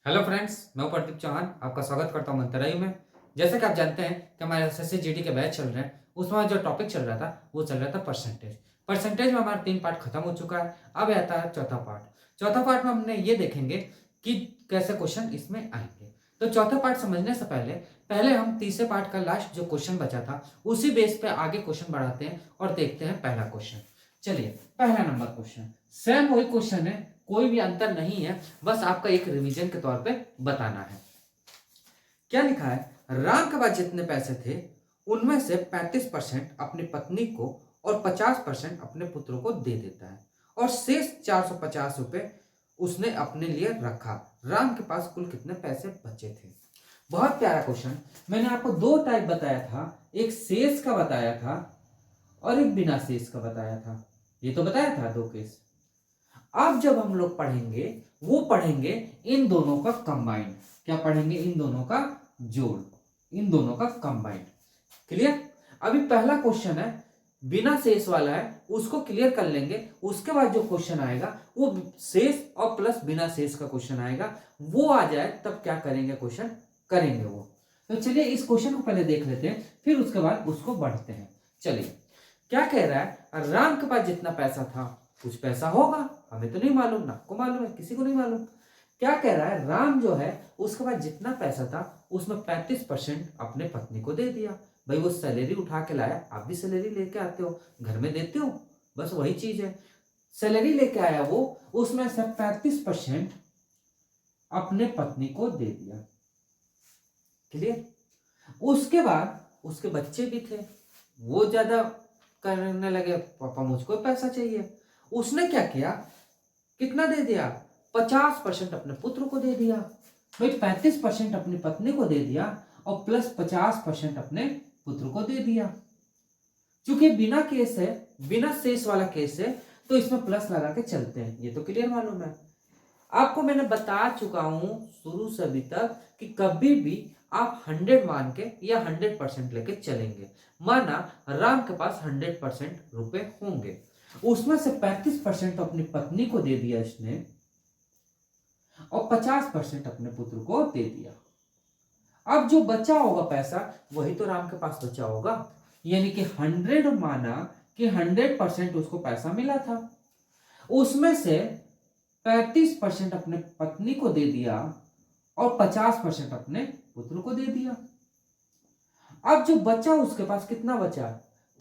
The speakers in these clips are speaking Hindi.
हेलो फ्रेंड्स, मैं प्रदीप चौहान आपका स्वागत करता हूँ मंतरायु में। जैसे कि आप जानते हैं कि हमारे एसएससी जीडी के बैच चल रहे हैं, उसमें जो टॉपिक चल रहा था वो चल रहा था परसेंटेज। परसेंटेज में हमारा 3 पार्ट खत्म हो चुका है। अब आता है चौथा पार्ट। चौथा पार्ट में हमने ये देखेंगे कि कैसे क्वेश्चन इसमें आएंगे। तो चौथा पार्ट समझने से पहले पहले हम तीसरे पार्ट का लास्ट जो क्वेश्चन बचा था उसी बेस पे आगे क्वेश्चन बढ़ाते हैं और देखते हैं पहला क्वेश्चन। चलिए, पहला नंबर क्वेश्चन सेम वही क्वेश्चन है, कोई भी अंतर नहीं है, बस आपका एक रिवीजन के तौर पे बताना है। क्या लिखा है? राम के पास जितने पैसे थे उनमें से 35% अपनी पत्नी को और 50% अपने पुत्र को दे देता है और शेष 450 रुपए उसने अपने लिए रखा। राम के पास कुल कितने पैसे बचे थे? बहुत प्यारा क्वेश्चन। मैंने आपको दो टाइप बताया था, एक शेष का बताया था और एक बिना शेष का बताया था। ये तो बताया था दो केस। अब जब हम लोग पढ़ेंगे वो पढ़ेंगे इन दोनों का कंबाइंड। क्या पढ़ेंगे? इन दोनों का जोड़, इन दोनों का कंबाइंड। क्लियर? अभी पहला क्वेश्चन है बिना शेष वाला है, उसको क्लियर कर लेंगे। उसके बाद जो क्वेश्चन आएगा वो शेष और प्लस बिना शेष का क्वेश्चन आएगा। वो आ जाए तब क्या करेंगे? क्वेश्चन करेंगे वो। तो चलिए इस क्वेश्चन को पहले देख लेते हैं, फिर उसके बाद उसको बढ़ते हैं। चलिए, क्या कह रहा है? राम के पास जितना पैसा था, कुछ पैसा होगा, हमें तो नहीं मालूम, ना आपको मालूम है, किसी को नहीं मालूम। क्या कह रहा है? राम जो है उसके पास जितना पैसा था उसमें 35% अपने पत्नी को दे दिया। भाई वो सैलरी उठा के लाया, आप भी सैलरी लेके आते हो, घर में देते हो, बस वही चीज है। सैलरी लेके आया वो, उसमें से 35% अपने पत्नी को दे दिया। क्लियर? उसके बाद उसके बच्चे भी थे, वो ज्यादा करने लगे, पापा मुझको पैसा चाहिए। उसने क्या किया? कितना दे दिया? 50% अपने पुत्र को दे दिया। भाई 35% अपनी पत्नी को दे दिया और प्लस 50% अपने पुत्र को दे दिया। क्योंकि बिना केस है, बिना शेष वाला केस है, तो इसमें प्लस लगा के चलते हैं। ये तो क्लियर मालूम है आपको। मैंने बता चुका हूं शुरू से अभी तक कि कभी भी आप 100 मान के या 100% लेके चलेंगे। माना राम के पास 100% रुपए होंगे, उसमें से 35% तो अपनी पत्नी को दे दिया इसने और 50% अपने पुत्र को दे दिया। अब जो बचा होगा पैसा वही तो राम के पास बचा होगा। यानी कि 100 माना कि 100% उसको पैसा मिला था, उसमें से 35% अपने पत्नी को दे दिया और 50% अपने पुत्र को दे दिया। अब जो बचा उसके पास कितना बचा?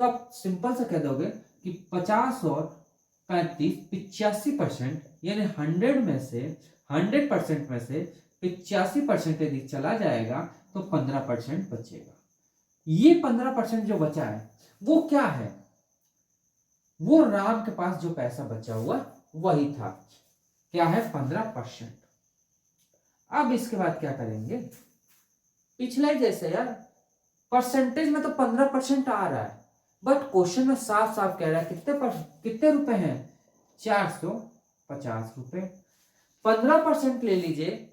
तो आप सिंपल से कह दोगे कि 50 और 35 85%, यानी 100% में से 85% यदि चला जाएगा तो 15% बचेगा। ये 15% जो बचा है वो क्या है? वो राम के पास जो पैसा बचा हुआ वही था। क्या है? 15%। अब इसके बाद क्या करेंगे? पिछले जैसे यार, परसेंटेज में तो 15% आ रहा है, बट क्वेश्चन में साफ साफ कह रहा है कितने रुपए हैं? 450 रुपए। 15% ले लीजिए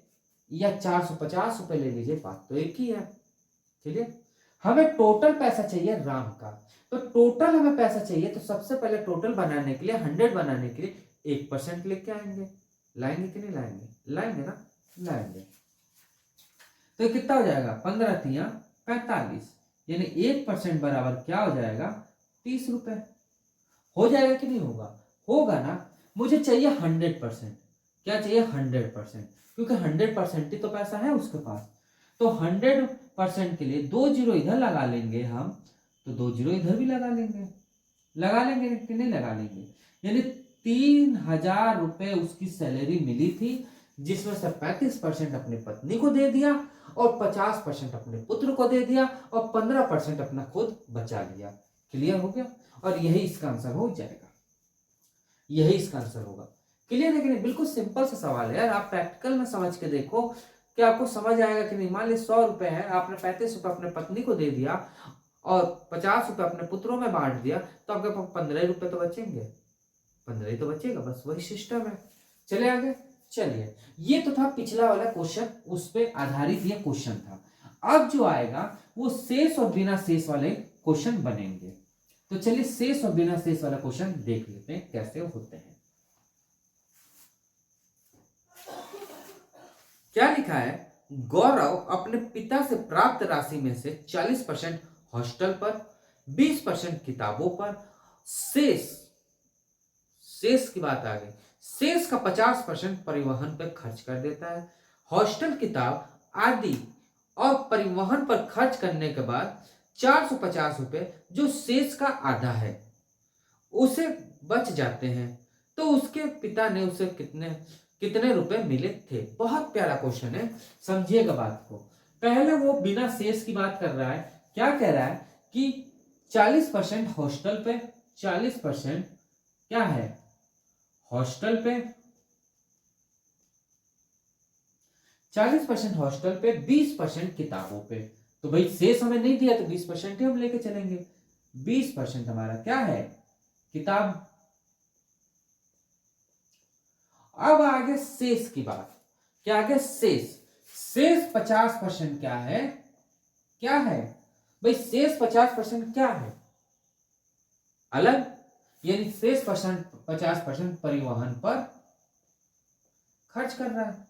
या 450 रुपए ले लीजिए, बात तो एक ही है। चलिए, हमें टोटल पैसा चाहिए राम का। तो टोटल हमें पैसा चाहिए, तो सबसे पहले टोटल बनाने के लिए, 100 बनाने के लिए 1% लेके आएंगे। लाएंगे कि नहीं लाएंगे? लाएंगे ना, लाएंगे। तो कितना हो जाएगा? 15 तिया 45, यानी 1% बराबर क्या हो जाएगा? 30 रुपए। हो जाएगा कि नहीं होगा? होगा ना। मुझे चाहिए 100%। क्या चाहिए? 100%, क्योंकि 100% ही तो पैसा है उसके पास। तो 100% के लिए 2 जीरो इधर लगा लेंगे हम, तो 2 जीरो इधर भी लगा लेंगे। लगा लेंगे कि नहीं लगा लेंगे? यानी 3000 रुपए उसकी सैलरी मिली थी, जिसमें से 35% अपनी पत्नी को दे दिया और 50% अपने पुत्र को दे दिया और 15% अपना खुद बचा लिया। क्लियर हो गया? और यही इसका आंसर हो जाएगा, यही इसका आंसर होगा। क्लियर है कि नहीं? बिल्कुल सिंपल सा सवाल है यार, आप प्रैक्टिकल में समझ के देखो कि आपको समझ आएगा कि नहीं। मान ली 100 रुपए है, आपने 35 रुपए अपने पत्नी को दे दिया और 50 रुपए अपने पुत्रों में बांट दिया, तो आपके पास 15 रुपए तो बचेंगे। 15 ही तो बचेगा, बस वही सिस्टम है। चले आगे। चलिए, ये तो था पिछला वाला क्वेश्चन, उस पर आधारित ये क्वेश्चन था। अब जो आएगा वो शेष और बिना शेष वाले क्वेश्चन बनेंगे। तो चलिए शेष और बिना शेष वाला क्वेश्चन देख लेते हैं कैसे होते हैं। क्या लिखा है, गौरव अपने पिता से प्राप्त राशि में से 40% हॉस्टल पर, 20% किताबों पर, शेष शेष की बात आ गई, शेष का 50% परिवहन पर खर्च कर देता है। हॉस्टल, किताब आदि और परिवहन पर खर्च करने के बाद 450 रुपए जो शेष का आधा है उसे बच जाते हैं। तो उसके पिता ने उसे कितने कितने रुपए मिले थे। बहुत प्यारा क्वेश्चन है, समझिएगा बात को। पहले वो बिना शेष की बात कर रहा है। क्या कह रहा है कि 40% हॉस्टल पे, 40% क्या है हॉस्टल पे, 40% हॉस्टल पे, 20% किताबों पे। तो भाई शेष हमें नहीं दिया तो 20% ही हम लेके चलेंगे। 20% हमारा क्या है, किताब। अब आगे शेष की बात। क्या आगे शेष, शेष 50% क्या है, क्या है भाई, शेष 50% क्या है, अलग, यानी शेष 50% परिवहन पर खर्च कर रहा है।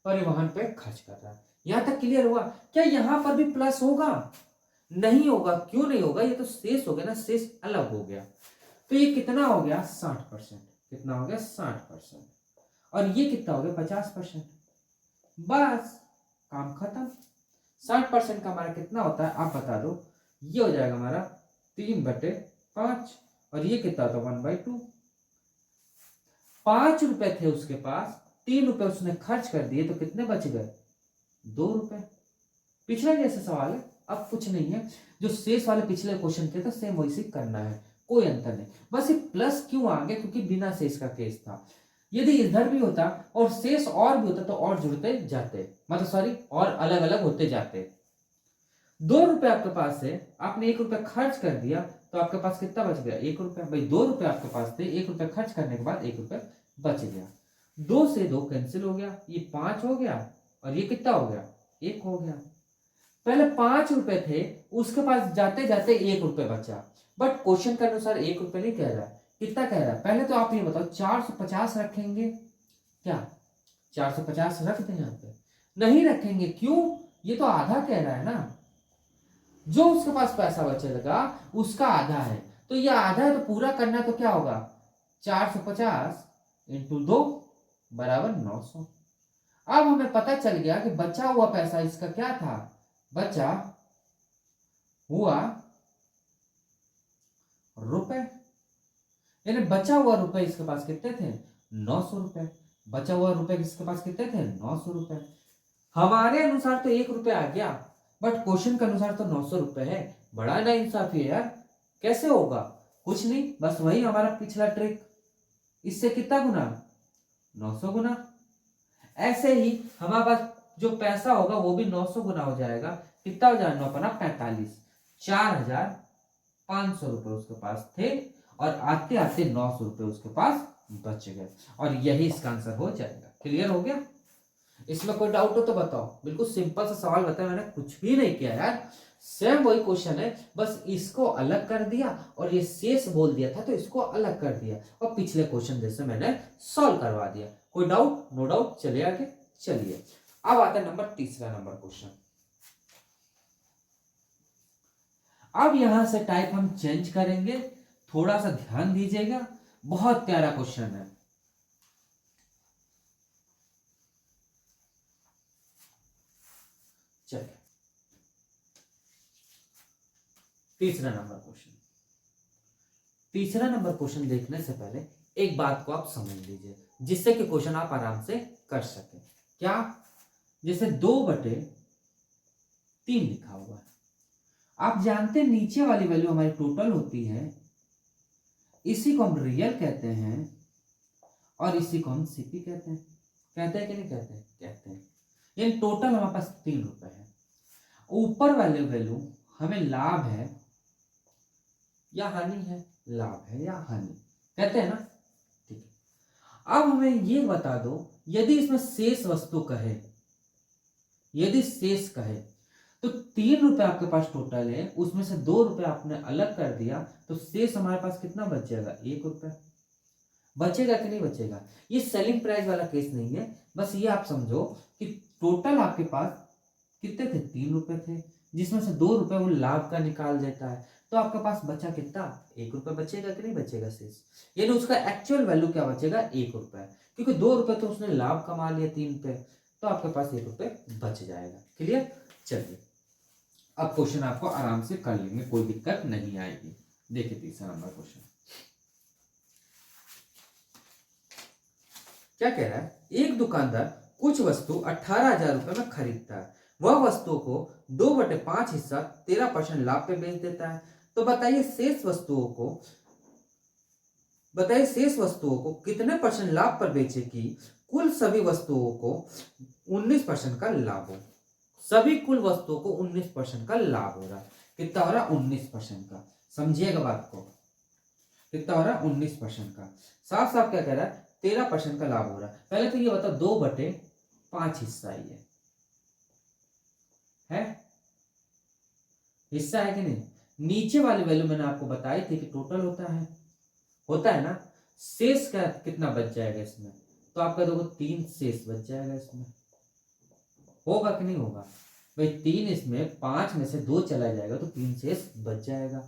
परिवहन पे खर्च कर रहा है। यहां तक क्लियर हुआ। क्या यहां पर भी प्लस होगा, नहीं होगा। क्यों नहीं होगा, ये तो शेष हो गया ना, शेष अलग हो गया। तो ये कितना हो गया, 60%। कितना हो गया, 60%। और ये कितना हो गया, 50%। बस काम खत्म। 60% का हमारा कितना होता है आप बता दो। ये हो जाएगा हमारा 3/5। और ये कितना होता है, 1/2। 5 रुपए थे उसके पास, 3 रुपए उसने खर्च कर दिए, तो कितने बच गए, 2 रुपए। पिछला जैसा सवाल है, अब कुछ नहीं है। जो शेष वाले पिछले क्वेश्चन थे तो सेम वैसे करना है, कोई अंतर नहीं। बस ये प्लस क्यों आ गया, क्योंकि बिना शेष का केस था। यदि इधर भी होता और शेष और भी होता तो और जुड़ते जाते, मतलब सॉरी, और अलग अलग होते जाते। 2 रुपए आपके पास है, आपने 1 रुपया खर्च कर दिया, तो आपके पास कितना बच गया, 1 रुपया। भाई 2 रुपए आपके पास थे, 1 रुपया खर्च करने के बाद 1 रुपया बच गया। 2 से 2 कैंसिल हो गया, ये 5 हो गया, और ये कितना हो गया, 1 हो गया। पहले 5 रुपए थे, उसके पास जाते जाते 1 रुपए बचा। बट क्वेश्चन के अनुसार 1 रुपए नहीं कह रहा है, कितना कह रहा है। पहले तो आप ये बताओ, 450 रखेंगे क्या, 450 रख दें यहाँ पे, नहीं रखेंगे। क्यों, ये तो आधा कह रहा है ना, जो उसके पास पैसा बचेगा उसका आधा है। तो ये आधा है, तो पूरा करना तो क्या होगा, 450 इंटू 2 बराबर 900। अब हमें पता चल गया कि बचा हुआ पैसा इसका क्या था, बचा हुआ रुपए, यानी बचा हुआ रुपए इसके पास कितने थे, 900 रुपए। बचा हुआ रुपए इसके पास कितने थे, 900 रुपए। हमारे अनुसार तो 1 रुपए आ गया, बट क्वेश्चन के अनुसार तो 900 रुपए है। बड़ा ना इंसाफी है यार, कैसे होगा। कुछ नहीं, बस वही हमारा पिछला ट्रिक, इससे कितना गुना, 900 गुना। ऐसे ही हमारे पास जो पैसा होगा वो भी 900 गुना हो जाएगा। कितना हो जाएगा, 9×5=45, 4500 रुपए उसके पास थे, और आते आते 900 रुपए उसके पास बच गए। और यही इसका आंसर हो जाएगा। क्लियर हो गया, इसमें कोई डाउट हो तो बताओ। बिल्कुल सिंपल सा सवाल बताया, मैंने कुछ भी नहीं किया यार, सेम वही क्वेश्चन है, बस इसको अलग कर दिया और ये शेष बोल दिया था तो इसको अलग कर दिया, और पिछले क्वेश्चन जैसे मैंने सॉल्व करवा दिया। कोई डाउट, नो डाउट। चलिए आगे, चलिए अब आता है तीसरा नंबर क्वेश्चन। अब यहां से टाइप हम चेंज करेंगे, थोड़ा सा ध्यान दीजिएगा, बहुत प्यारा क्वेश्चन है। चलिए तीसरा नंबर क्वेश्चन। तीसरा नंबर क्वेश्चन देखने से पहले एक बात को आप समझ लीजिए, जिससे कि क्वेश्चन आप आराम से कर सके। क्या, जैसे 2/3 लिखा हुआ है, आप जानते हैं नीचे वाली वैल्यू हमारी टोटल होती है, इसी को हम रियल कहते हैं और इसी को हम सीपी कहते हैं। कहते हैं कि नहीं कहते हैं, कहते हैं। यानी टोटल हमारे पास 3 रुपए है। ऊपर वाले वैल्यू हमें लाभ है या हानि है, लाभ है या हानि, कहते हैं ना। ठीक है, अब हमें ये बता दो, यदि इसमें शेष वस्तु कहे, यदि शेष कहे तो 3 रुपए आपके पास टोटल है, उसमें से 2 रुपए आपने अलग कर दिया, तो शेष हमारे पास कितना बच जाएगा? 1 रुपए। बचेगा कि नहीं बचेगा? ये सेलिंग प्राइस वाला केस नहीं है, बस ये आप समझो कि टोटल आपके पास कितने थे? 3 रुपए थे, जिसमें से 2 रुपए वो लाभ का निकाल देता है, तो आपके पास बचा कितना? 1 रुपए बचेगा कि नहीं बचेगा शेष? यानी उसका एक्चुअल वैल्यू क्या बचेगा? 1 रुपए, क्योंकि 2 रुपए तो उसने लाभ कमा लिया 3 पे, तो आपके पास 1 रुपए बच जाएगा। क्लियर? चलिए अब क्वेश्चन आपको आराम से कर लेंगे, कोई दिक्कत नहीं आएगी। देखिए तीसरा नंबर क्वेश्चन क्या कह रहा है? एक दुकानदार कुछ वस्तु 18,000 रुपए में खरीदता है, वह वस्तुओं को 2/5 हिस्सा 13% लाभ पे बेच देता है, तो बताइए शेष वस्तुओं को कितने परसेंट लाभ पर बेचे कि कुल सभी वस्तुओं को 19% का लाभ हो। सभी कुल वस्तुओं को 19% का लाभ हो रहा है। कितना हो रहा? 19% का। समझिएगा बात को, कितना हो रहा है? 19% का। साफ साफ क्या कह रहा है? 13% का लाभ हो रहा है। पहले तो ये बता, 2/5 हिस्सा ही है हिस्सा है कि नहीं? नीचे वाली वैल्यू मैंने आपको बताई थी कि टोटल होता है ना। शेष का कितना बच जाएगा इसमें? तो आपका देखो 3 शेष बच जाएगा इसमें। होगा कि नहीं होगा भाई? 3 इसमें 5 में से 2 चला जाएगा तो 3 शेष बच जाएगा।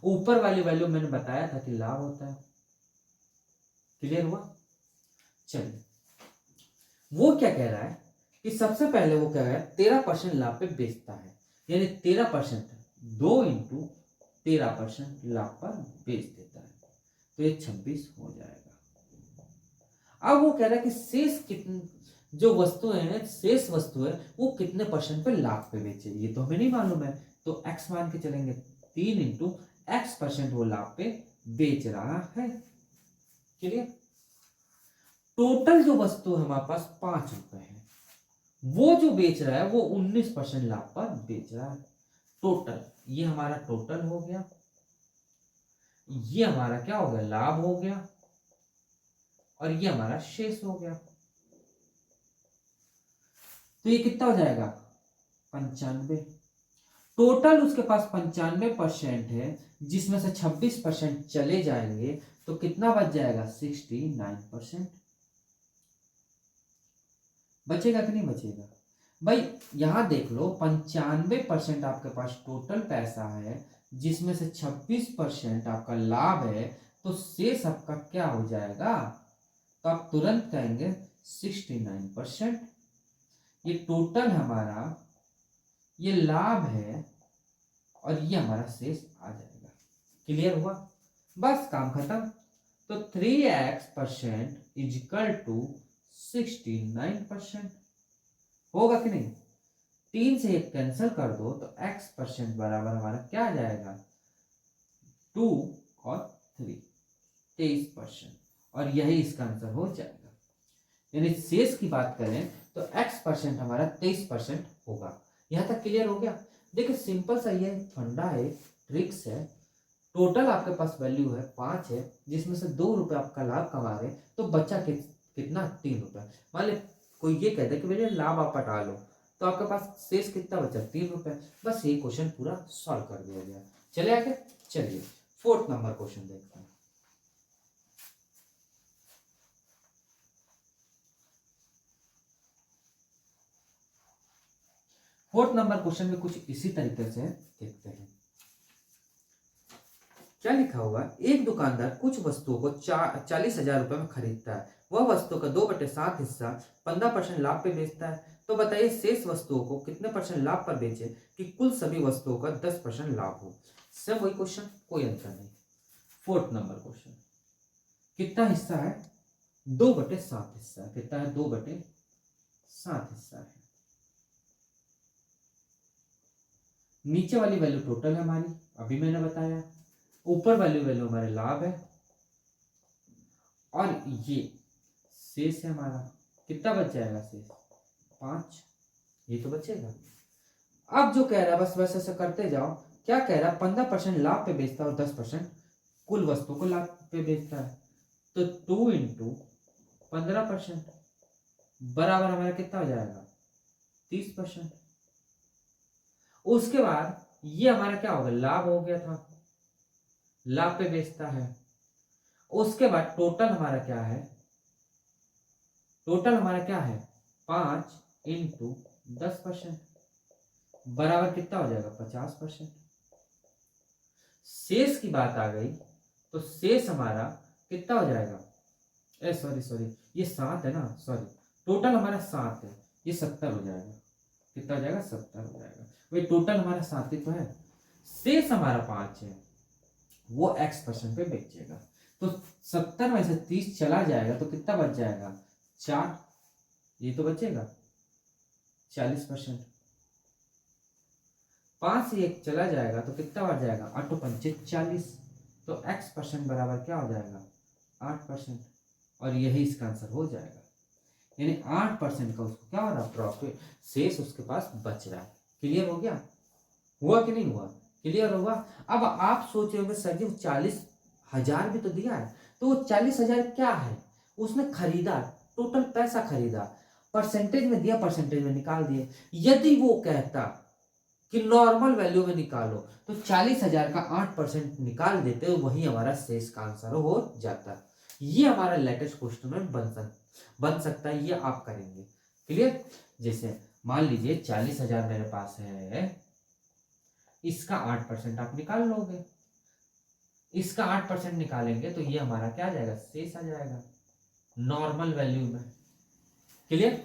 ऊपर वाली वैल्यू मैंने बताया था कि लाभ होता है। क्लियर हुआ? चलिए वो क्या कह रहा है कि सबसे पहले वो कह रहा है 13% लाभ पे बेचता है, यानी 13%, 2 × 13% लाभ पर बेच देता है, तो ये 26 हो जाएगा। अब वो कह रहा है कि शेष कितने जो वस्तुएं हैं, शेष वस्तु है वो कितने परसेंट पे लाभ पे बेचे, ये तो हमें नहीं मालूम है, तो x मान के चलेंगे। 3 × x% वो लाभ पे बेच रहा है। क्लियर? टोटल जो वस्तु हमारे पास 5 रुपए है, वो जो बेच रहा है वो 19% लाभ पर बेच रहा है। टोटल, ये हमारा टोटल हो गया, ये हमारा क्या हो गया? लाभ हो गया, और ये हमारा शेष हो गया। तो ये कितना हो जाएगा? 95। टोटल उसके पास 95% है, जिसमें से 26% चले जाएंगे, तो कितना बच जाएगा? 69%। बचेगा कि नहीं बचेगा भाई? यहां देख लो, 95% आपके पास टोटल पैसा है, जिसमें से 26% आपका लाभ है, तो शेष आपका क्या हो जाएगा? तो आप तुरंत कहेंगे 69%। ये टोटल हमारा, ये लाभ है, और ये हमारा शेष आ जाएगा। क्लियर हुआ? बस काम खत्म। तो 3x% इज इक्वल टू 69%। होगा कि नहीं? 3 से 1 कैंसिल कर दो, तो x% बराबर हमारा क्या आ जाएगा? 2 और 3, 23%, और यही इसका आंसर हो जाएगा। यानी शेष की बात करें तो x% हमारा 23% होगा। यहां तक क्लियर हो गया? देखिए सिंपल सा ये फंडा है, ट्रिक्स है। टोटल आपके पास वैल्यू है 5 है, जिसमें से 2 रुपए आपका लाभ कमा रहे, तो बचा कितना? 3 रुपए। मान ली कोई ये कहता है कि भैया लाभ आप हटा लो, तो आपके पास शेष कितना बचा? 3 रुपए। बस ये क्वेश्चन पूरा सॉल्व कर दिया गया। चले आगे, चलिए 4th नंबर क्वेश्चन देखते हैं। फोर्थ नंबर क्वेश्चन में कुछ इसी तरीके से देखते हैं। क्या लिखा हुआ? एक दुकानदार कुछ वस्तुओं को 40,000 रुपए में खरीदता है, वह वस्तु का 2/7 हिस्सा 15% लाभ पे बेचता है, तो बताइए शेष वस्तुओं को कितने परसेंट लाभ पर बेचे कि कुल सभी वस्तुओं का 10% लाभ हो। सब वही क्वेश्चन, कोई अंतर नहीं। 4th नंबर क्वेश्चन, कितना हिस्सा है? 2/7 हिस्सा। कितना है? 2/7 हिस्सा है। नीचे वाली वैल्यू टोटल है हमारी, अभी मैंने बताया। ऊपर वाली वैल्यू हमारे लाभ है, और ये शेष है हमारा। कितना बच जाएगा शेष? 5। ये तो बचेगा। अब जो कह रहा है बस वैसे ऐसे करते जाओ। क्या कह रहा है? 15% लाभ पे बेचता है और 10% कुल वस्तु को लाभ पे बेचता है, तो 2 × 15% बराबर हमारा कितना हो जाएगा? 30%। उसके बाद ये हमारा क्या होगा, लाभ हो गया था, लाभ पे बेचता है। उसके बाद टोटल हमारा क्या है, टोटल हमारा क्या है 5 इंटू 10% बराबर कितना हो जाएगा 50%। शेष की बात आ गई तो शेष हमारा कितना हो जाएगा, ए सॉरी सॉरी ये 7 है ना, सॉरी टोटल हमारा 7 है, ये 70 हो जाएगा। कितना हो जाएगा 70 हो जाएगा। भाई टोटल हमारा 7 ही तो है, शेष हमारा 5 है, वो x% पे बेचेगा। तो 70 में से 30 चला जाएगा तो कितना बच जाएगा 4, ये तो बचेगा 40%। 5 से 1 चला जाएगा तो कितना बढ़ जाएगा 8 पंचे 40, तो x% बराबर क्या हो जाएगा 8%, और यही इसका आंसर हो जाएगा। यानी 8% का उसको क्या हो रहा है प्रॉफिट, शेष उसके पास बच रहा है। क्लियर हो गया, हुआ कि नहीं हुआ, क्लियर होगा। अब आप सोच रहे होंगे सर जी 40,000 भी तो दिया है, तो वो 40,000 क्या है, उसने खरीदा, टोटल पैसा खरीदा, परसेंटेज में दिया, परसेंटेज में निकाल दिए। यदि वो कहता कि नॉर्मल वैल्यू में निकालो तो 40,000 का 8% निकाल देते, वही हमारा शेष का आंसर हो जाता। ये हमारा लेटेस्ट क्वेश्चन में बन सकता है, ये आप करेंगे। क्लियर, जैसे मान लीजिए 40,000 मेरे पास है, इसका 8% आप निकाल लोगे, इसका 8% निकालेंगे तो ये हमारा क्या आ जाएगा शेष आ जाएगा नॉर्मल वैल्यू में। क्लियर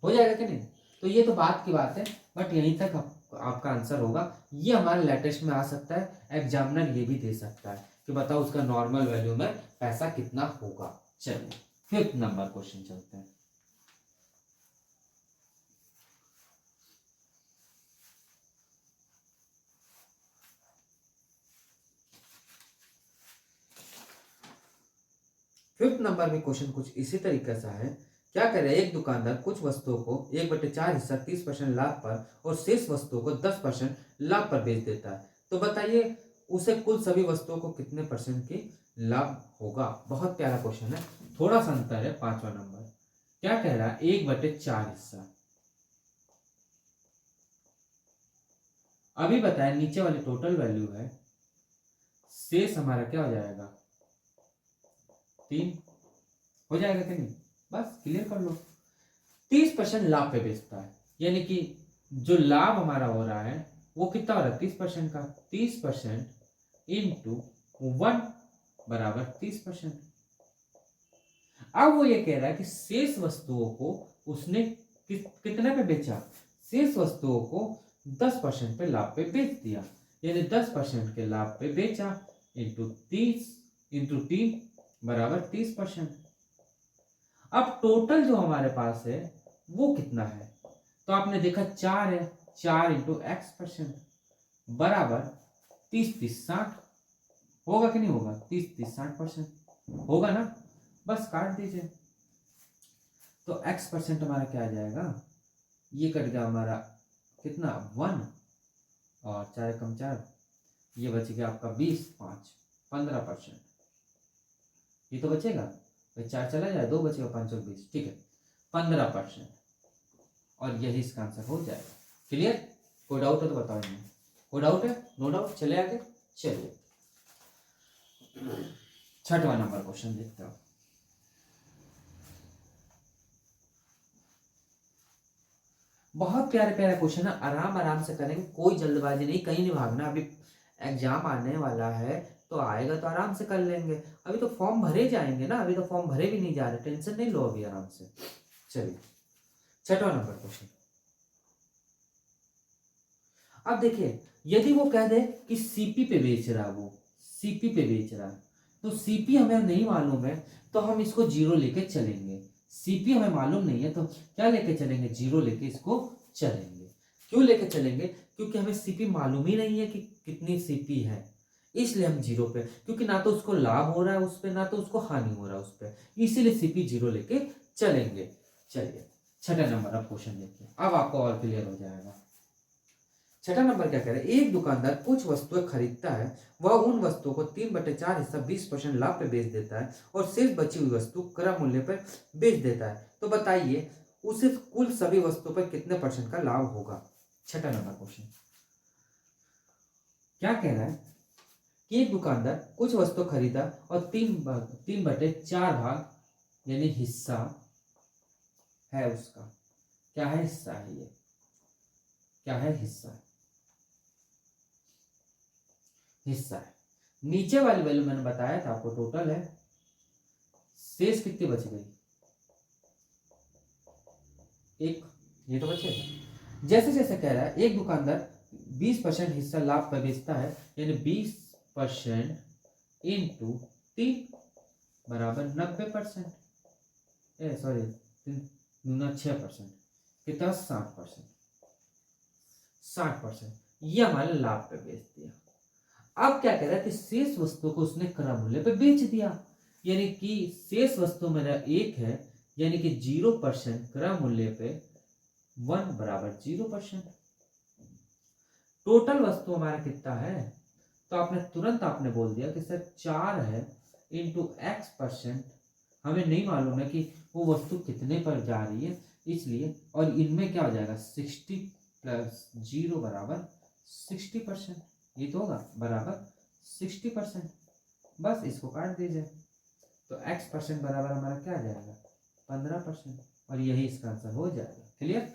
हो जाएगा कि नहीं। तो ये तो बात की बात है, बट यहीं तक आपका आंसर होगा। ये हमारे लेटेस्ट में आ सकता है, एग्जामिनर ये भी दे सकता है कि बताओ उसका नॉर्मल वैल्यू में पैसा कितना होगा। चलिए 5th नंबर क्वेश्चन चलते हैं। फिफ्थ नंबर में क्वेश्चन कुछ इसी तरीके से है। क्या कह रहे हैं, एक दुकानदार कुछ वस्तुओं को 1/4 हिस्सा 30% लाभ पर और शेष वस्तुओं को 10% लाभ पर बेच देता है। तो बताइए उसे कुल सभी वस्तुओं को कितने परसेंट की लाभ होगा। बहुत प्यारा क्वेश्चन है, थोड़ा सा अंतर है। 5वां नंबर क्या कह रहा है, 1/4 हिस्सा। अभी बताया नीचे वाली टोटल वैल्यू है, शेष हमारा क्या हो जाएगा 3 हो जाएगा कि नहीं, बस क्लियर कर लो। 30% लाभ पे बेचता है, यानी कि जो लाभ हमारा हो रहा है वो कितना हो रहा है 30% का, 30% इंटू 1 बराबर 30%। अब वो ये कह रहा है कि शेष वस्तुओं को उसने कितने पे बेचा, शेष वस्तुओं को 10% पे लाभ पे बेच दिया, यानी 10% के लाभ पे बेचा इंटू 30 इंटू 3 बराबर 30%। अब टोटल जो हमारे पास है वो कितना है, तो आपने देखा 4 है, 4 इंटू x% बराबर 30-30-60 होगा कि नहीं होगा, 30-30-60% होगा ना, बस काट दीजिए। तो x% हमारा क्या आ जाएगा, ये कट गया हमारा कितना 1 और 4 कम 4, ये बच गया आपका 20 5 15%, ये तो बचेगा, 4 चला जाए 2 बचेगा 5 और 20, ठीक है 15%, और यही इसका आंसर हो जाएगा। क्लियर, कोई डाउट है तो बताओ इनमें, कोई डाउट है, नो डाउट, चले आगे। चलिए 6वां नंबर क्वेश्चन देखते हो। बहुत प्यारे प्यारे क्वेश्चन है, आराम आराम से करेंगे, कोई जल्दबाजी नहीं, कहीं नहीं भागना। अभी एग्जाम आने वाला है तो आएगा तो आराम से कर लेंगे, अभी तो फॉर्म भरे जाएंगे ना, अभी तो फॉर्म भरे भी नहीं जा रहे, टेंशन नहीं लो अभी, आराम से। चलिए 6वां नंबर क्वेश्चन। अब देखिए यदि वो कह दे कि सीपी पे बेच रहा है, वो सीपी पे बेच रहा है, तो सीपी हमें नहीं मालूम है तो हम इसको 0 लेके चलेंगे। सीपी हमें मालूम नहीं है तो क्या लेके चलेंगे, 0 लेके इसको चलेंगे। क्यों लेके चलेंगे, क्योंकि हमें सीपी मालूम ही नहीं है कि कितनी सीपी है, इसलिए हम 0 पे, क्योंकि ना तो उसको लाभ हो रहा है उस पर, ना तो उसको हानि हो रहा है उस पर, इसीलिए सीपी 0 लेके चलेंगे। चलिए 6वां नंबर अब क्वेश्चन देखिए, अब आपको और क्लियर हो जाएगा। 6वां नंबर क्या कह रहे हैं, एक दुकानदार कुछ वस्तुएं खरीदता है, वह उन वस्तुओं को 3/4 हिस्सा 20% लाभ पे बेच देता है और शेष बची हुई वस्तु क्रय मूल्य पर बेच देता है। तो बताइए उसे कुल सभी वस्तुओं पर कितने % का लाभ होगा। छठा नंबर क्वेश्चन क्या कह रहा है कि एक दुकानदार कुछ वस्तु खरीदा और 3/4 यानी हिस्सा है उसका। क्या है हिस्सा है ये? क्या है हिस्सा? हिस्सा है। नीचे वाली वैल्यू मैंने बताया था आपको टोटल है, शेष कितनी बच गई? एक, ये तो बचेगा। जैसे जैसे कह रहा है एक दुकानदार 20% हिस्सा लाभ पर बेचता है, यानी 20% इंटू 3 बराबर 90%, सॉरी 6%, कितना? 60%। 60% ये हमारे लाभ पे बेच दिया। अब क्या कह रहा है कि शेष वस्तु को उसने क्रय मूल्य पे बेच दिया, यानी कि शेष वस्तु मेरा 1 है, यानी कि 0% क्रय मूल्य पे 1 बराबर 0%। टोटल वस्तु हमारा कितना है? तो आपने तुरंत बोल दिया कि सर 4 है इंटू x%। हमें नहीं मालूम है कि वो वस्तु कितने पर जा रही है, इसलिए और इनमें क्या हो जाएगा 60 प्लस 0 बराबर 60%। ये तो होगा बराबर 60%। बस इसको काट दीजिए तो x% बराबर हमारा क्या आ जाएगा 15%, और यही इसका आंसर हो जाएगा। क्लियर?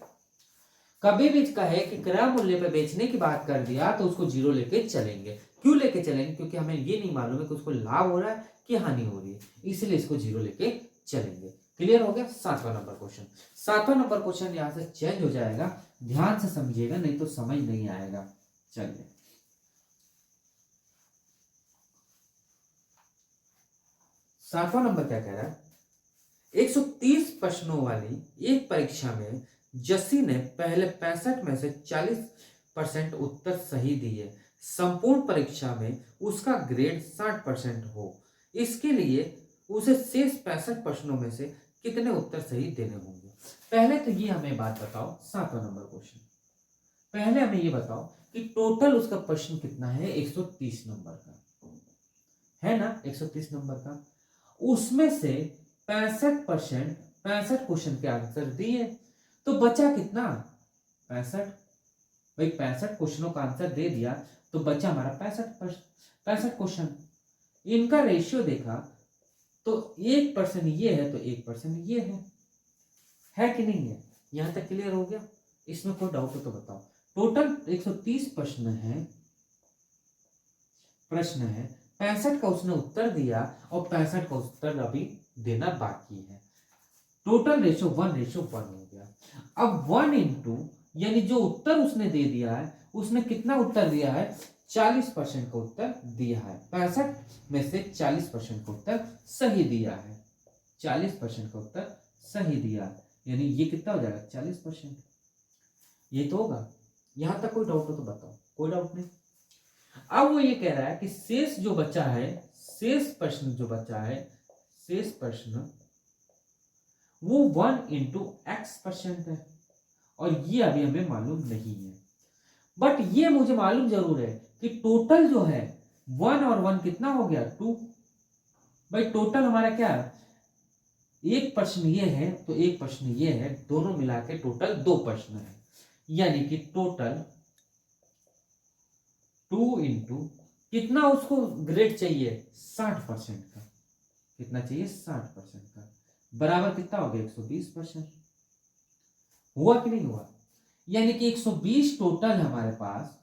कभी भी कहे कि क्रय मूल्य पे बेचने की बात कर दिया तो उसको 0 लेके चलेंगे। क्यों लेके चलेंगे? क्योंकि हमें ये नहीं मालूम है कि उसको लाभ हो रहा है कि हानि हो रही है, इसलिए इसको 0 लेके चलेंगे। क्लियर हो गया? 7वां नंबर क्वेश्चन। 7वां नंबर क्वेश्चन यहाँ से चेंज हो जाएगा, ध्यान से समझिएगा नहीं तो समझ नहीं आएगा। चलिए 7वां नंबर क्या कह रहा है? 130 प्रश्नों वाली एक परीक्षा में जस्सी ने पहले 65 में से 40% उत्तर सही दिए। संपूर्ण परीक्षा में उसका ग्रेड 60% हो, इसके लिए उसे शेष 65 प्रश्नों में से कितने उत्तर सही देने होंगे? पहले तो ये हमें बात बताओ, 7वां नंबर क्वेश्चन, पहले हमें ये बताओ कि टोटल उसका प्रश्न कितना है? 130 नंबर का है ना, 130 नंबर का। उसमें से 65% 65 क्वेश्चन के आंसर दिए, तो बचा कितना? 65। भाई 65 क्वेश्चनों का आंसर दे दिया तो बचा हमारा 65 क्वेश्चन। इनका रेशियो देखा तो 1% ये है तो 1% ये है कि नहीं है? यहां तक क्लियर हो गया? इसमें कोई डाउट हो तो बताओ। टोटल 130 प्रश्न है 65 का उसने उत्तर दिया और 65 का उत्तर अभी देना बाकी है। टोटल रेशो 1:1 हो गया। अब 1 इंटू यानी जो उत्तर उसने दे दिया है, उसने कितना उत्तर दिया है? 40% का उत्तर दिया है। 65 में से 40% का उत्तर सही दिया है। 40% का उत्तर सही दिया, यानी ये कितना हो जाएगा 40%। ये तो होगा। यहां तक कोई डाउट हो तो बताओ। कोई डाउट नहीं। अब वो ये कह रहा है कि शेष जो बचा है, शेष प्रश्न जो बचा है, शेष प्रश्न वो 1 इंटू x% है, और ये अभी हमें मालूम नहीं है। बट ये मुझे मालूम जरूर है कि टोटल जो है 1 और 1 कितना हो गया 2। भाई टोटल हमारा क्या है? एक प्रश्न ये है तो एक प्रश्न ये है, दोनों मिला के टोटल 2 प्रश्न है, यानी कि टोटल 2 इंटू कितना उसको ग्रेड चाहिए 60% का। कितना चाहिए? 60% का, बराबर कितना हो गया 120%। हुआ कि नहीं हुआ? यानी कि 120 टोटल हमारे पास,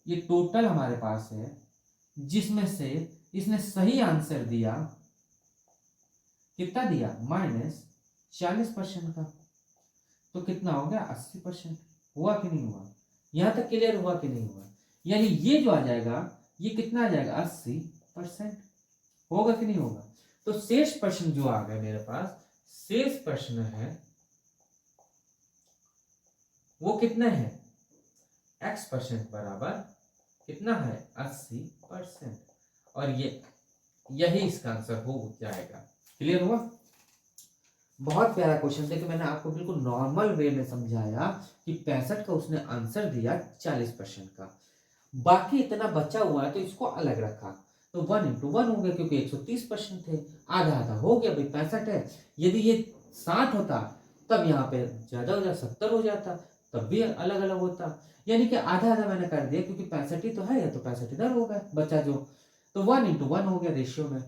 ये टोटल हमारे पास है, जिसमें से इसने सही आंसर दिया कितना दिया? -40% का, तो कितना हो गया 80%। हुआ कि नहीं हुआ? यहां तक क्लियर हुआ कि नहीं हुआ? यानी ये जो आ जाएगा ये कितना आ जाएगा 80%। होगा कि नहीं होगा? तो शेष प्रश्न जो आ गए मेरे पास, शेष प्रश्न है वो कितने हैं? x% बराबर कितना है 80%, और यही इसका आंसर हो जाएगा। क्लियर हुआ? बहुत प्यारा क्वेश्चन था कि मैंने आपको बिल्कुल नॉर्मल वे में समझाया कि 65 का उसने आंसर दिया 40% का, बाकी इतना बचा हुआ है तो इसको अलग रखा, तो 1 इंटू 1 हो गया, क्योंकि 130% थे, आधा आधा हो गया। भाई 65 है, यदि ये 60 होता तब यहाँ पे ज्यादा हो जाता 70 हो जाता, तब भी अलग अलग होता। यानी कि आधा आधा मैंने कर दिया, क्योंकि 65 ही तो है, या तो 65 इधर हो गया बचा जो, तो 1:1 हो गया रेशियो में।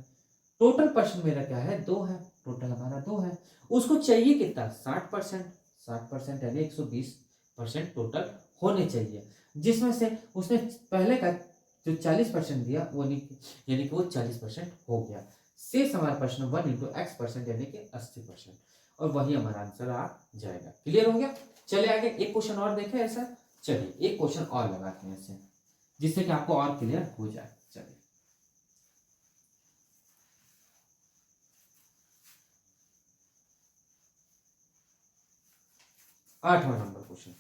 टोटल पर्सन मेरा क्या है, 2 है, टोटल हमारा 2 है। उसको चाहिए कितना, 60%। 60% यानी 120% टोटल होने चाहिए, जिसमें से उसने पहले का जो 40% दिया वो यानी कि वो 40% हो गया। शेष हमारा प्रश्न 1 × x% यानी कि 80%, और वही हमारा आंसर आ जाएगा। क्लियर हो गया। चलिए आगे एक क्वेश्चन और देखें ऐसा। चलिए एक क्वेश्चन और लगाते हैं ऐसे, जिससे कि आपको और क्लियर हो जाए। चलिए 8वां नंबर क्वेश्चन।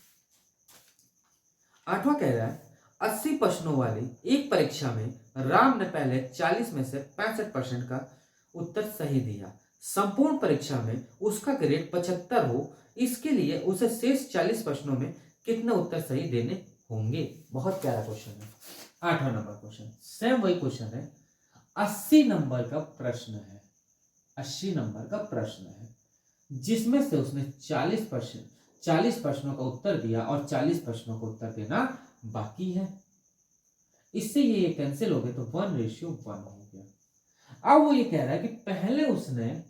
8वां कह रहा है 80 प्रश्नों वाली एक परीक्षा में राम ने पहले 40 में से 65% का उत्तर सही दिया। संपूर्ण परीक्षा में उसका ग्रेड 75 हो, इसके लिए उसे शेष 40 प्रश्नों में कितने उत्तर सही देने होंगे। बहुत प्यारा क्वेश्चन है। 8वां नंबर क्वेश्चन सेम वही क्वेश्चन है। 80 नंबर का प्रश्न है, 80 नंबर का प्रश्न है, जिसमें से उसने 40 प्रश्नों का उत्तर दिया और 40 प्रश्नों का उत्तर देना बाकी है। इससे ये कैंसिल हो गए तो 1:1 हो गया। अब वो ये कह रहा है कि पहले उसने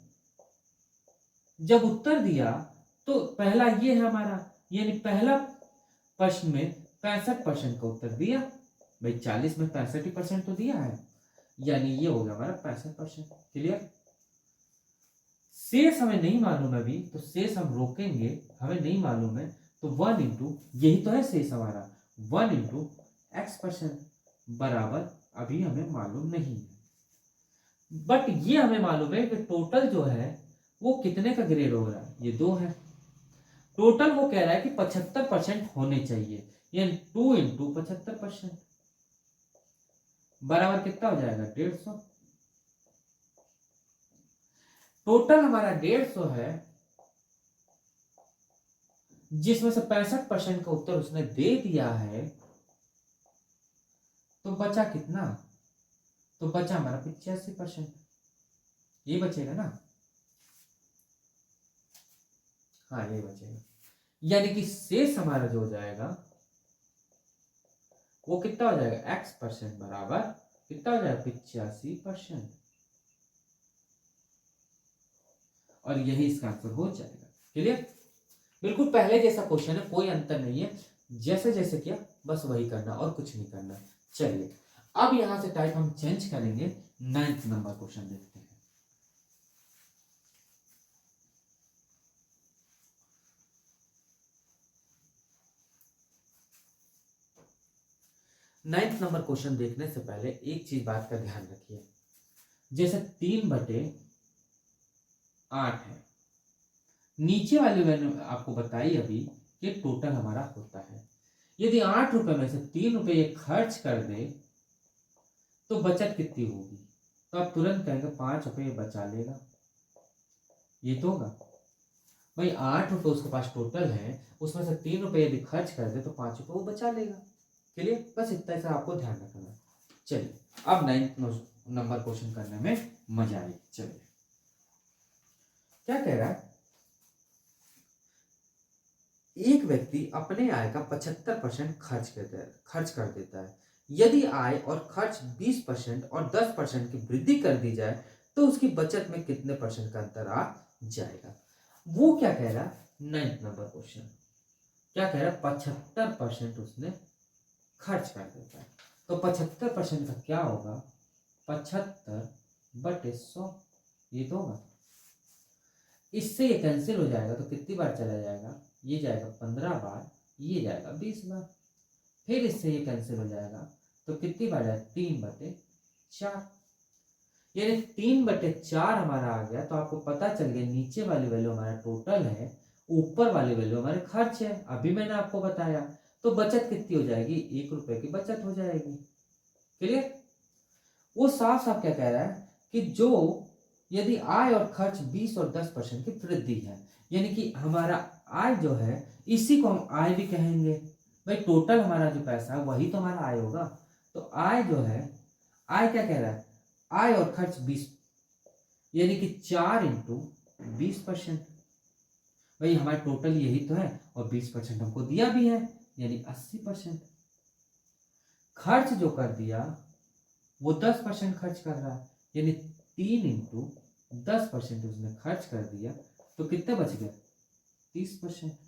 जब उत्तर दिया तो पहला ये है हमारा, यानी पहला प्रश्न में 65% का उत्तर दिया। भाई 40 में 65% तो दिया है, यानी ये हो गया हमारा 65%। क्लियर। शेष हमें नहीं मालूम है अभी, तो शेष हम रोकेंगे, हमें नहीं मालूम है तो 1 यही तो है शेष हमारा, 1 × x% बराबर अभी हमें मालूम नहीं है। बट ये हमें मालूम है कि टोटल जो है वो कितने का ग्रेड हो रहा है, ये 2 है। टोटल वो कह रहा है कि 75% होने चाहिए, यानी 2 × 75% बराबर कितना हो जाएगा, 150। टोटल हमारा 150 है, जिसमें से 65% का उत्तर उसने दे दिया है, तो बचा कितना, तो बचा हमारा 85%। ये बचेगा ना, हाँ ये बचेगा। यानी कि शेष हमारा जो हो जाएगा वो कितना हो जाएगा, x% बराबर कितना हो जाएगा, 85%। और यही इसका आंसर हो जाएगा। क्लियर। बिल्कुल पहले जैसा क्वेश्चन है, कोई अंतर नहीं है, जैसे जैसे किया बस वही करना और कुछ नहीं करना। चलिए अब यहां से टाइप हम चेंज करेंगे, 9th नंबर क्वेश्चन देखते हैं। 9th नंबर क्वेश्चन देखने से पहले एक चीज बात का ध्यान रखिए, जैसे 3/8 है, नीचे वाली मैंने आपको बताई अभी कि टोटल हमारा होता है। यदि 8 रुपए में से 3 रुपए ये खर्च कर दे तो बचत कितनी होगी, तो आप तुरंत कहेंगे 5 रुपए ये बचा लेगा, ये तो होगा। भाई 8 रुपए उसके पास टोटल है, उसमें से 3 रुपए यदि खर्च कर दे तो 5 रुपए वो बचा लेगा। क्लियर। बस इतना सा आपको ध्यान रखना। चलिए अब 9th नंबर क्वेश्चन करने में मजा आएगी। चलिए क्या कह रहा है, एक व्यक्ति अपने आय का 75% खर्च कर देता है। यदि आय और खर्च 20% और 10% की वृद्धि कर दी जाए तो उसकी बचत में कितने परसेंट का अंतर आ जाएगा। वो क्या कह रहा है, 9th नंबर क्वेश्चन क्या कह रहा है, 75% उसने खर्च कर देता है, तो 75% का क्या होगा, 75/100, ये तो होगा। इससे ये कैंसिल हो जाएगा तो कितनी बार चला जाएगा, ये जाएगा 15 बार, ये जाएगा 20 बार, फिर इससे ये कैंसिल हो जाएगा तो कितनी बार जाएगा, 3/4, यानी 3/4 हमारा आ गया। तो आपको पता चल गया नीचे वाली वैल्यू हमारा टोटल है, ऊपर वाली वैल्यू हमारे खर्च है, अभी मैंने आपको बताया। तो बचत कितनी हो जाएगी, 1 रुपए की बचत हो जाएगी। क्लियर। वो साफ साफ क्या कह रहा है कि जो यदि आय और खर्च 20 और 10% की वृद्धि है, यानी कि हमारा आय जो है इसी को हम आय भी कहेंगे। भाई टोटल हमारा जो पैसा है वही तो हमारा आय होगा। तो आय जो है, आय क्या कह रहा है, आय और खर्च 20, यानी कि 4 × 20%। भाई हमारा टोटल यही तो है और 20% हमको दिया भी है, यानी 80%। खर्च जो कर दिया वो 10% खर्च कर रहा है, यानी 3 × 10% उसने खर्च कर दिया, तो कितने बच गए? 30%।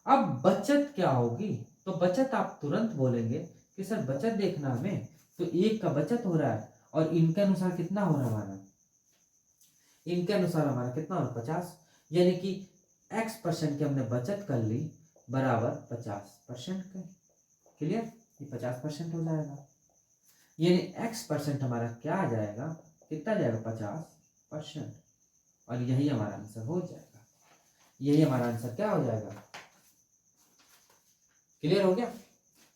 अब बचत क्या होगी? तो बचत आप तुरंत बोलेंगे कि सर बचत देखना हमें, तो एक का बचत हो रहा है और इनके अनुसार कितना हो रहा है हमारा? इनके अनुसार हमारा कितना हो रहा है? 50। यानी कि x% की हमने बचत कर ली बराबर 50% के। क्लियर? ये 50% हो जाएगा, यानी x% हमारा क्या आ जाएगा? कितना जाएगा? 50%। और यही हमारा आंसर हो जाएगा। यही हमारा आंसर क्या हो जाएगा? क्लियर हो गया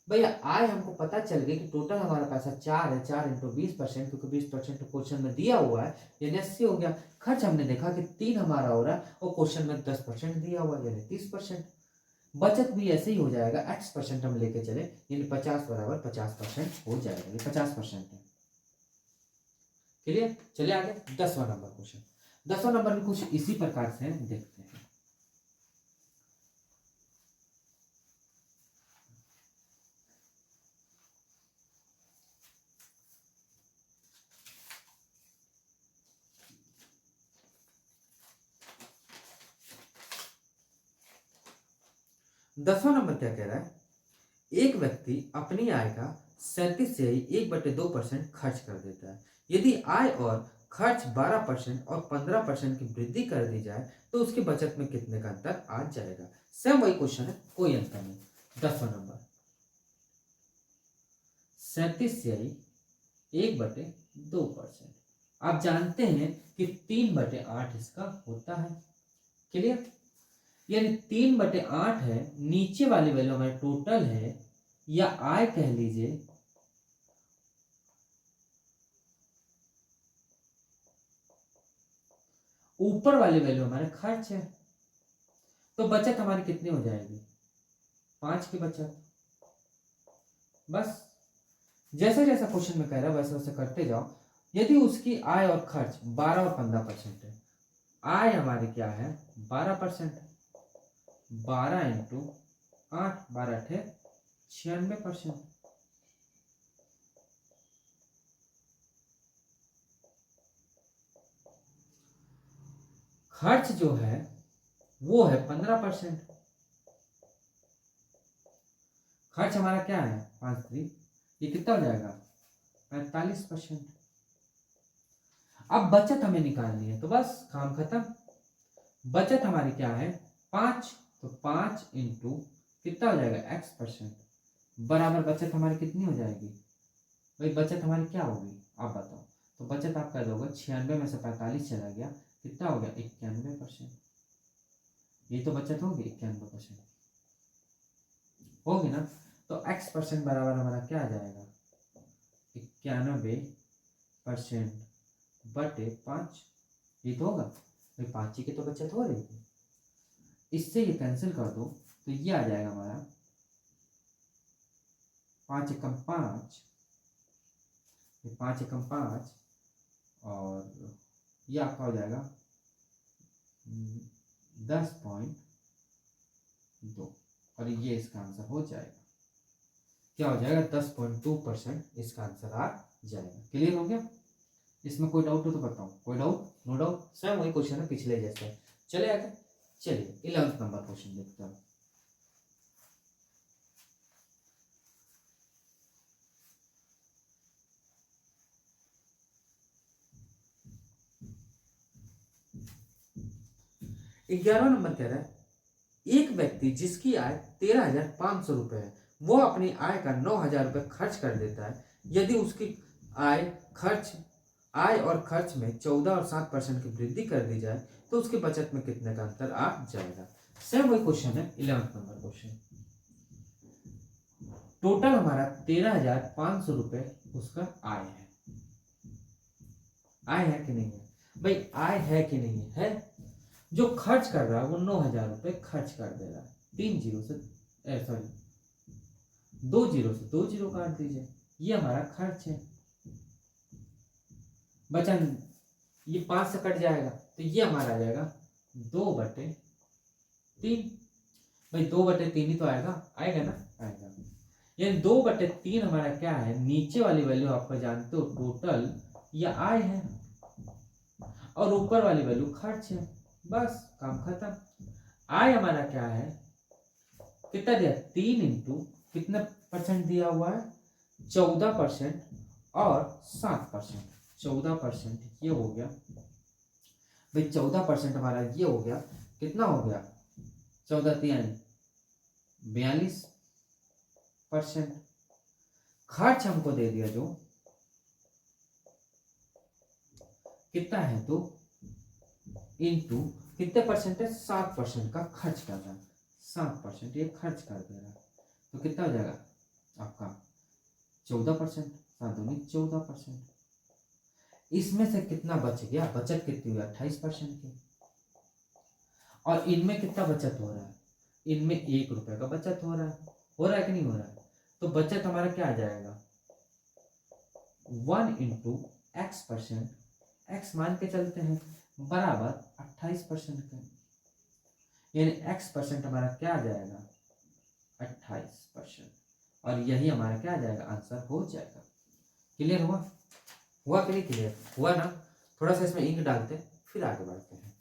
भैया? आय हमको पता चल गया कि टोटल हमारा पैसा 4 है, 4 × 20%, क्योंकि 20% क्वेश्चन में दिया हुआ है, यानी 80 हो गया। खर्च हमने देखा कि 3 हमारा हो रहा है और क्वेश्चन में 10% दिया हुआ है, यानी 30%। बचत भी ऐसे ही हो जाएगा, x% हम लेके चले, यानी 50 बराबर 50% हो जाएगा, ये 50% है। क्लियर? चलिए आगे 10वां नंबर क्वेश्चन। 10वां नंबर में कुछ इसी प्रकार से देखते हैं। 10वां नंबर क्या कह रहा है? एक व्यक्ति अपनी आय का 37 से 1/2% खर्च कर देता है। यदि आय और खर्च 12% और 15% की वृद्धि कर दी जाए तो उसकी बचत में कितने का अंतर आ जाएगा? सेम वही क्वेश्चन है, कोई अंतर नहीं। 10वां नंबर 37 से 1/2%। आप जानते हैं कि 3/8 इसका होता है। क्लियर? यानी 3/8 है, नीचे वाली वैल्यू हमारी टोटल है या आय कह लीजिए, ऊपर वाली वैल्यू हमारे खर्च है। तो बचत हमारी कितनी हो जाएगी? 5 की बचत। बस जैसे जैसा क्वेश्चन में कह रहा है वैसे वैसे करते जाओ। यदि उसकी आय और खर्च 12 और 15% है, आय हमारी क्या है? 12%। 12 × 8, 12 × 96%। खर्च जो है वो है 15%। खर्च हमारा क्या है? 5×3, ये कितना हो जाएगा? 45%। अब बचत हमें निकालनी है, तो बस काम खत्म। बचत हमारी क्या है? 5, तो 5 इंटू कितना हो जाएगा? x% बराबर बचत हमारी कितनी हो जाएगी? भाई बचत हमारी क्या होगी आप बताओ? तो बचत आप कर दोगे 96 में से 45 चला गया, कितना हो गया? 91%। ये तो बचत होगी 91% होगी ना? तो x% बराबर हमारा क्या आ जाएगा? 91% बटे 5। ये तो होगा भाई, 5 ही की तो बचत हो रही थी। इससे ये कैंसिल कर दो तो ये आ जाएगा हमारा 5 × 5, 5 × 5 और ये आपका हो जाएगा 10.2 और ये इसका आंसर हो जाएगा। क्या हो जाएगा? 10.2% इसका आंसर आ जाएगा। क्लियर हो गया? इसमें कोई डाउट हो तो बताओ। कोई डाउट? नो डाउट, सेम वही क्वेश्चन है पिछले जैसे। चले आगे, चलिए 11वां नंबर क्वेश्चन देखते हैं। ग्यारहवां नंबर कह रहा है एक व्यक्ति जिसकी आय 13,500 रुपए है, वो अपनी आय का 9,000 रुपए खर्च कर देता है। यदि उसकी आय और खर्च में 14 और 7% की वृद्धि कर दी जाए तो उसकी बचत में कितने का अंतर आ जाएगा? सेम वही क्वेश्चन है, 11वां नंबर क्वेश्चन। टोटल हमारा 13,500 रुपए उसका आय है। आय है कि नहीं है? भाई आय है कि नहीं है? जो खर्च कर रहा है वो 9,000 रुपए खर्च कर दे रहा है। 3 जीरो से सॉरी 2 जीरो से 2 जीरो काट दीजिए, ये हमारा खर्च है। बचन ये 5 से कट जाएगा तो ये हमारा आ जाएगा 2/9। 3। भाई 2/3 ही तो आएगा, आएगा ना, आएगा। यानी 2/3 हमारा क्या है, नीचे वाली वैल्यू आपको जानते हो टोटल या आय है, और ऊपर वाली वैल्यू खर्च है। बस काम खत्म। आय हमारा क्या है, कितना दिया, 3 इंटू कितने परसेंट दिया हुआ है, 14% और 7%। 14% ये हो गया भाई, 14% हमारा ये हो गया, कितना हो गया, 14×3=42%। खर्च हमको दे दिया जो कितना है, तो इंटू कितने परसेंट है, 7% का खर्च कर रहा है, 7% ये खर्च कर दे रहा है, तो कितना हो जाएगा आपका 14%, 7×2=14%। इसमें से कितना बच गया, बचत कितनी हुई, 28% की। और इनमें कितना बचत हो रहा है, इनमें 1 रुपए का बचत हो रहा है, हो रहा है कि नहीं हो रहा है, तो बचत हमारा क्या आ जाएगा, 1 इंटू x%, x मान के चलते हैं, बराबर 28% का, यानी x% हमारा क्या आ जाएगा, 28%। और यही हमारा क्या आ जाएगा, आंसर हो जाएगा। क्लियर हुआ, हुआ कि नहीं क्लियर हुआ ना। थोड़ा सा इसमें इंक डालते हैं, फिर आगे बढ़ते हैं।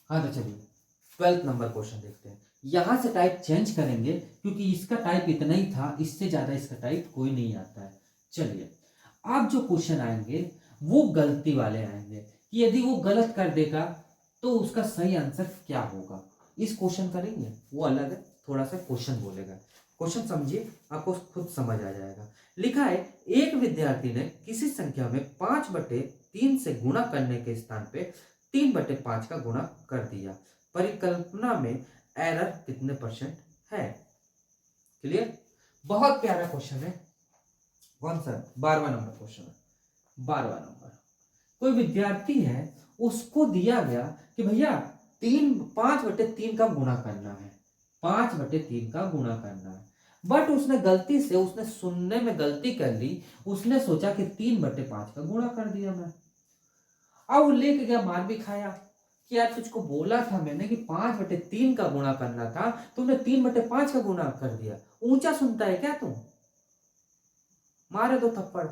हाँ तो चलिए 12th नंबर क्वेश्चन देखते हैं। यहां से टाइप चेंज करेंगे क्योंकि इसका टाइप इतना ही था, इससे ज्यादा इसका टाइप कोई नहीं आता है। चलिए अब जो क्वेश्चन आएंगे वो गलती वाले आएंगे, कि यदि वो गलत कर देगा तो उसका सही आंसर क्या होगा। इस क्वेश्चन करेंगे वो अलग है, थोड़ा सा क्वेश्चन बोलेगा, क्वेश्चन समझिए, आपको खुद समझ आ जाएगा। लिखा है, एक विद्यार्थी ने किसी संख्या में 5/3 से गुणा करने के स्थान पे 3/5 का गुणा कर दिया, परिकल्पना में एरर कितने परसेंट है। क्लियर, बहुत प्यारा क्वेश्चन है। कौन सा, 12वां नंबर क्वेश्चन है, 12वां नंबर। कोई विद्यार्थी है, उसको दिया गया कि भैया 5/3 का गुणा करना है, 5/3 का गुणा करना है, बट उसने गलती से, उसने सुनने में गलती कर ली, उसने सोचा कि 3/5 का गुणा कर दिया मैं। अब वो लेके गया, मार भी खाया कि यार तुझको बोला था मैंने कि 5/3 का गुणा करना था, तुमने 3/5 का गुणा कर दिया। ऊंचा सुनता है क्या तुम, मारे दो थप्पड़।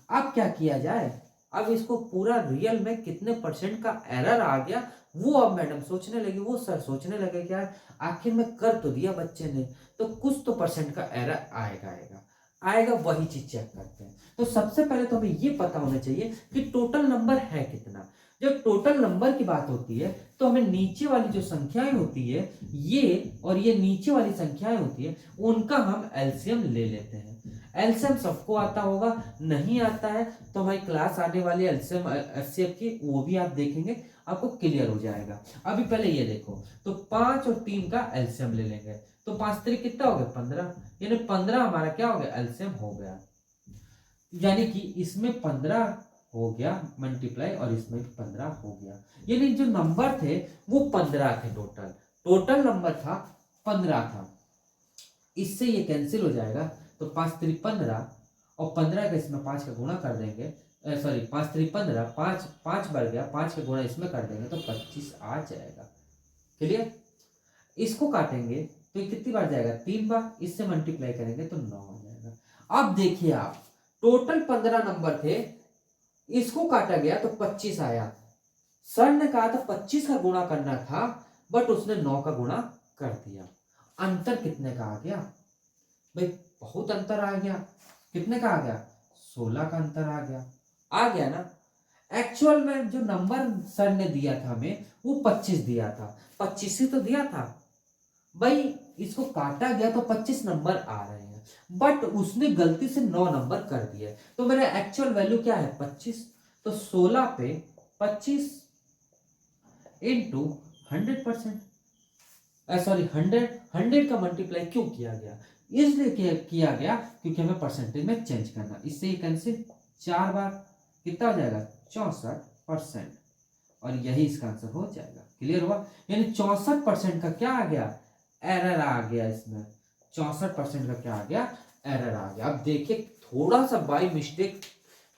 अब क्या किया जाए, अब इसको पूरा रियल में कितने परसेंट का एरर आ गया, वो अब मैडम सोचने लगी, वो सर सोचने लगे कि यार आखिर में कर तो दिया बच्चे ने, तो कुछ तो परसेंट का एरर आएगा आएगा आएगा, वही चीज चेक करते हैं। तो सबसे पहले तो हमें ये पता होना चाहिए कि टोटल नंबर है कितना। जब टोटल नंबर की बात होती है तो हमें नीचे वाली जो संख्याएं होती है, ये और ये नीचे वाली संख्याएं होती है, उनका हम एलसीएम ले लेते हैं। एलसीएम सबको आता होगा, नहीं आता है तो हमारी क्लास आने वाली एलसीएम एचसीएफ की, वो भी आप देखेंगे, आपको क्लियर हो जाएगा। अभी पहले ये देखो, तो 5 और 3 का एलसीएम ले लेंगे, तो 5×3 कितना हो गया, 15, यानी 15 हमारा क्या हो गया, एलसीएम हो गया। यानी कि इसमें 15 हो गया मल्टीप्लाई, और इसमें 15 हो गया, यानी जो नंबर थे वो 15 थे, टोटल टोटल नंबर था 15 था। इससे ये कैंसिल हो जाएगा, तो 5×3 15, और 15 का इसमें 5 का गुणा कर देंगे, सॉरी 5×3 15, 5 5 बढ़ गया, 5 का गुणा इसमें कर देंगे तो 25 आ जाएगा। क्लियर, इसको काटेंगे तो ये कितनी बार जाएगा, 3 बार, इससे मल्टीप्लाई करेंगे तो 9 आ जाएगा। अब देखिए आप, टोटल 15 नंबर थे, इसको काटा गया तो 25 आया। सर ने कहा था 25 का गुणा करना था, बट उसने 9 का गुणा कर दिया। अंतर कितने का आ गया भाई, बहुत अंतर आ गया। कितने का आ गया, 16 का अंतर आ गया ना। एक्चुअल में जो नंबर सर ने दिया था हमें, वो 25 दिया था, 25 ही तो दिया था भाई, इसको काटा गया तो 25 नंबर आ रहे हैं, बट उसने गलती से 9 नंबर कर दिए, तो मेरा एक्चुअल वैल्यू क्या है, 25। तो 16 पे 25 इंटू 100%, सॉरी 100 का मल्टीप्लाई क्यों किया गया, इसलिए किया गया क्योंकि हमें परसेंटेज में चेंज करना। इससे ये कैंसिल, 4 बार कितना हो जाएगा, 64%, और यही इसका आंसर हो जाएगा। क्लियर हुआ, यानी 64% का क्या आ गया, एरर आ गया इसमें। 64% का क्या आ गया, एरर आ गया। अब देखिए थोड़ा सा बाई मिस्टेक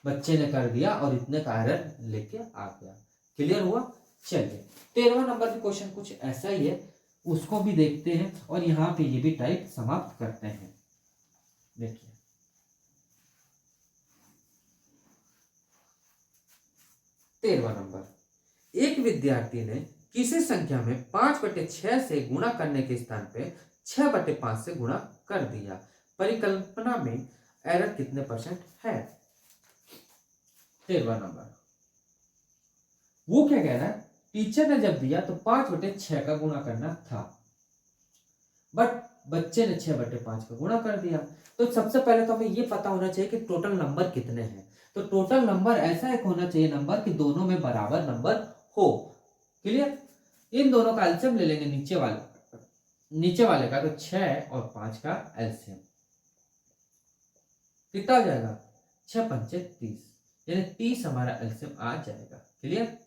बच्चे ने कर दिया और इतने का एरर लेके आ गया। क्लियर हुआ? चलिए 13वां नंबर का क्वेश्चन कुछ ऐसा ही है, उसको भी देखते हैं और यहाँ पे ये भी टाइप समाप्त करते हैं। देखिए 13वां नंबर, एक विद्यार्थी ने किसी संख्या में 5/6 से गुणा करने के स्थान पे 6/5 से गुणा कर दिया, परिकल्पना में एरर कितने परसेंट है? 13वां नंबर, वो क्या कह रहा है, टीचर ने जब दिया तो 5/6 का गुणा करना था, बट बच्चे ने 6/5 का गुणा कर दिया। तो सबसे पहले तो हमें ये पता होना चाहिए कि टोटल नंबर कितने हैं। तो टोटल नंबर ऐसा एक होना चाहिए नंबर कि दोनों में बराबर नंबर हो। क्लियर? इन दोनों का एलसीएम ले लेंगे, नीचे वाले का, तो 6 और 5 का एलसीएम कितना हो जाएगा? 6×5 = 30, यानी 30 हमारा एलसीएम आ जाएगा। क्लियर?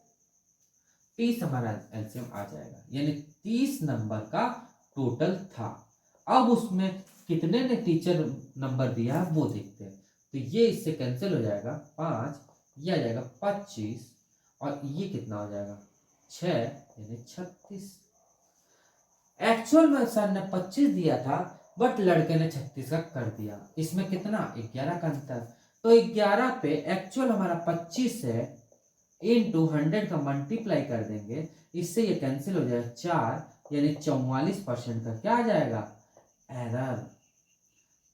30 हमारा एलसीएम आ जाएगा, यानी 30 नंबर का टोटल था। अब उसमें कितने ने टीचर नंबर दिया वो देखते हैं। तो ये इससे कैंसिल हो जाएगा, 5, ये आ जाएगा 25 और ये कितना हो जाएगा 6, यानी 36। एक्चुअल में सर ने 25 दिया था, बट लड़के ने 36 का कर दिया। इसमें कितना? 11 का अंतर। तो 11 पे एक्चुअल हमारा 25 है, इंटू 100 का मल्टीप्लाई कर देंगे, इससे ये कैंसिल हो जाएगा 4, यानी 44% का क्या आ जाएगा? एरर।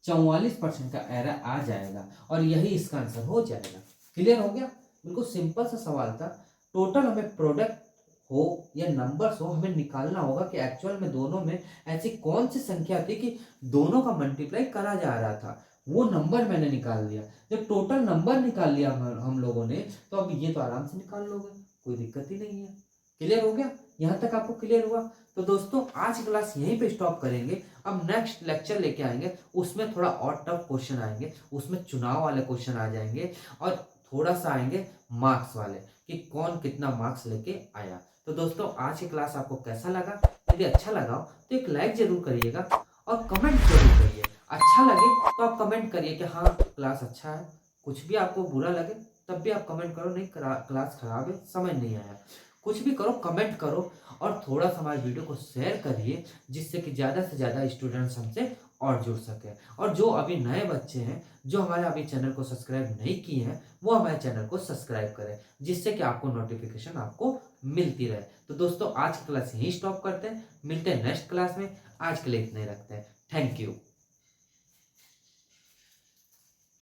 44% का एरर आ जाएगा और यही इसका आंसर हो जाएगा। क्लियर हो गया? बिल्कुल सिंपल सा सवाल था। टोटल हमें प्रोडक्ट हो या नंबर्स हो, हमें निकालना होगा कि एक्चुअल में दोनों में ऐसी कौन सी संख्या थी कि दोनों का मल्टीप्लाई करा जा रहा था। वो नंबर मैंने निकाल लिया। जब टोटल नंबर निकाल लिया हम लोगों ने, तो अब ये तो आराम से निकाल लोगे, कोई दिक्कत ही नहीं है। क्लियर हो गया? यहाँ तक आपको क्लियर हुआ? तो दोस्तों आज की क्लास यहीं पे स्टॉप करेंगे। अब नेक्स्ट लेक्चर लेके आएंगे, उसमें थोड़ा और टफ क्वेश्चन आएंगे, उसमें चुनाव वाले क्वेश्चन आ जाएंगे और थोड़ा सा आएंगे मार्क्स वाले कि कौन कितना मार्क्स लेके आया। तो दोस्तों आज की क्लास आपको कैसा लगा? यदि अच्छा लगा हो तो एक लाइक जरूर करिएगा और कमेंट जरूर करिए। अच्छा लगे तो आप कमेंट करिए कि हाँ क्लास अच्छा है। कुछ भी आपको बुरा लगे तब भी आप कमेंट करो, नहीं क्लास खराब है, समझ नहीं आया, कुछ भी करो, कमेंट करो और थोड़ा सा हमारे वीडियो को शेयर करिए, जिससे कि ज़्यादा से ज़्यादा स्टूडेंट्स हमसे और जुड़ सके। और जो अभी नए बच्चे हैं, जो हमारे अभी चैनल को सब्सक्राइब नहीं किए हैं, वो हमारे चैनल को सब्सक्राइब करें, जिससे कि आपको नोटिफिकेशन आपको मिलती रहे। तो दोस्तों आज की क्लास यहीं स्टॉप करते हैं, मिलते हैं नेक्स्ट क्लास में। आज के लिए इतना ही रखते हैं। Thank you.